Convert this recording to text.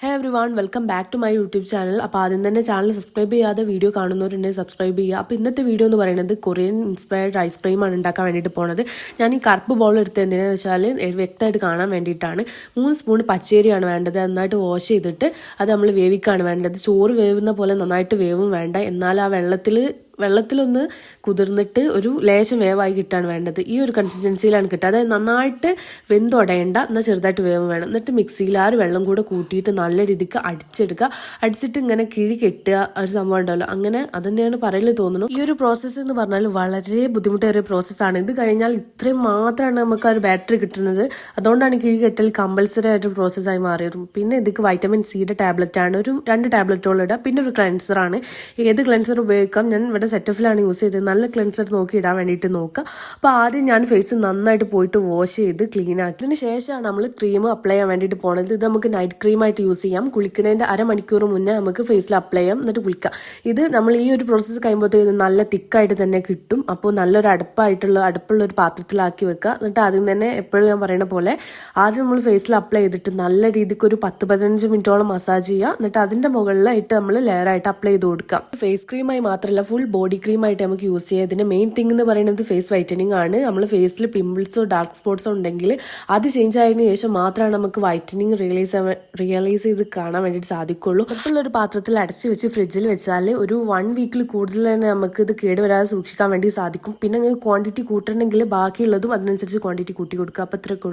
Hey everyone, welcome back to my YouTube channel. അപ്പോൾ ആദ്യം തന്നെ ചാനൽ സബ്സ്ക്രൈബ് ചെയ്യാതെ വീഡിയോ കാണുന്നവരുണ്ടെങ്കിൽ സബ്സ്ക്രൈബ് ചെയ്യുക. അപ്പോൾ ഇന്നത്തെ വീഡിയോ എന്ന് പറയുന്നത് കൊറിയൻ ഇൻസ്പയർഡ് ഐസ്ക്രീമാണ് ഉണ്ടാക്കാൻ വേണ്ടിയിട്ട് പോണത്. ഞാൻ ഈ കറുപ്പ് ബോൾ എടുത്ത് എന്തിനാണെന്ന് വെച്ചാൽ വ്യക്തമായിട്ട് കാണാൻ വേണ്ടിയിട്ടാണ്. 3 സ്പൂൺ പച്ചരിയാണ് വേണ്ടത്. നന്നായിട്ട് വാഷ് ചെയ്തിട്ട് അത് നമ്മൾ വേവിക്കാണ് വേണ്ടത്. ചോറ് വേവുന്ന പോലെ നന്നായിട്ട് വേവും വേണ്ട, എന്നാൽ ആ വെള്ളത്തിലൊന്ന് കുതിർന്നിട്ട് ഒരു ലേശം വേവായി കിട്ടാണ് വേണ്ടത്. ഈ ഒരു കൺസിസ്റ്റൻസിയിലാണ് കിട്ടുക. അതായത് നന്നായിട്ട് വെന്തുടയണ്ട, എന്നാൽ ചെറുതായിട്ട് വേവ് വേണം. എന്നിട്ട് മിക്സിയിൽ ആ ഒരു വെള്ളം കൂടെ കൂട്ടിയിട്ട് നല്ല രീതിക്ക് അടിച്ചിട്ട് ഇങ്ങനെ കിഴി കെട്ടുക ഒരു സംഭവം ഉണ്ടല്ലോ, അങ്ങനെ അതന്നെയാണ് പറയല് തോന്നുന്നു. ഈ ഒരു പ്രോസസ്സ് എന്ന് പറഞ്ഞാൽ വളരെ ബുദ്ധിമുട്ടേറിയ പ്രോസസ്സാണ്. ഇത് കഴിഞ്ഞാൽ ഇത്രയും മാത്രമാണ് നമുക്ക് ആ ഒരു ബാറ്ററി കിട്ടുന്നത്. അതുകൊണ്ടാണ് കിഴി കെട്ടൽ കമ്പൽസറി ആയിട്ട് പ്രോസസ്സായി മാറിയത്. പിന്നെ ഇതിക്ക് വൈറ്റമിൻ സിയുടെ ടാബ്ലറ്റ് ആണ്, ഒരു 2 ടാബ്ലറ്റോളം ഇടുക. പിന്നെ ഒരു ക്ലെൻസറാണ്. ഏത് ക്ലെൻസർ ഉപയോഗിക്കാം? ഞാൻ ഇവിടെ സെറ്റഫിലാണ് യൂസ് ചെയ്തത്. നല്ല ക്ലെൻസർ നോക്കി ഇടാൻ വേണ്ടിയിട്ട് നോക്കുക. അപ്പോൾ ആദ്യം ഞാൻ ഫേസ് നന്നായിട്ട് പോയിട്ട് വാഷ് ചെയ്ത് ക്ലീൻ ആക്കി. ഇതിന് ശേഷമാണ് നമ്മൾ ക്രീം അപ്ലൈ ചെയ്യാൻ വേണ്ടിയിട്ട് പോണത്. ഇത് നമുക്ക് നൈറ്റ് ക്രീമായിട്ട് യൂസ് ചെയ്യാം. കുളിക്കുന്നതിൻ്റെ അരമണിക്കൂർ മുന്നേ നമുക്ക് ഫേസിൽ അപ്ലൈ ചെയ്യാം, എന്നിട്ട് കുളിക്കാം. ഇത് നമ്മൾ ഈ ഒരു പ്രോസസ്സ് കഴിയുമ്പോഴത്തേക്ക് നല്ല തിക്കായിട്ട് തന്നെ കിട്ടും. അപ്പോൾ നല്ലൊരു അടുപ്പുള്ള ഒരു പാത്രത്തിലാക്കി വെക്കുക. എന്നിട്ട് ആദ്യം തന്നെ എപ്പോഴും ഞാൻ പറയുന്ന പോലെ ആദ്യം നമ്മൾ ഫേസിൽ അപ്ലൈ ചെയ്തിട്ട് നല്ല രീതിക്ക് ഒരു 10-15 മിനിറ്റോളം മസാജ് ചെയ്യുക. എന്നിട്ട് അതിൻ്റെ മുകളിലായിട്ട് നമ്മൾ ലെയറായിട്ട് അപ്ലൈ ചെയ്ത് കൊടുക്കാം. ഫേസ് ക്രീമായി മാത്രമല്ല ഫുൾ ബോഡി ക്രീമായിട്ട് നമുക്ക് യൂസ് ചെയ്യാം. ഇതിന്റെ മെയിൻ തിങ് എന്ന് പറയുന്നത് ഫേസ് വൈറ്റനിങ് ആണ്. നമ്മൾ ഫേസിൽ പിമ്പിൾസോ ഡാർക്ക് സ്പോട്ട്സോ ഉണ്ടെങ്കിൽ അത് ചേഞ്ച് ആയതിനു ശേഷം മാത്രമാണ് നമുക്ക് വൈറ്റനിങ് റിയലൈസ് ചെയ്ത് കാണാൻ വേണ്ടിയിട്ട് സാധിക്കുള്ളൂ. ഒരു പാത്രത്തിൽ അടച്ചു വെച്ച് ഫ്രിഡ്ജിൽ വെച്ചാൽ ഒരു 1 വീക്കിൽ കൂടുതൽ തന്നെ നമുക്ക് ഇത് കേടുവരാതെ സൂക്ഷിക്കാൻ വേണ്ടി സാധിക്കും. പിന്നെ ക്വാണ്ടിറ്റി കൂട്ടണമെങ്കിൽ ബാക്കിയുള്ളതും അതിനനുസരിച്ച് ക്വാണ്ടിറ്റി കൂട്ടി കൊടുക്കുക. അപ്പോൾ ഇത്രയൊക്കെ ഉള്ളൂ.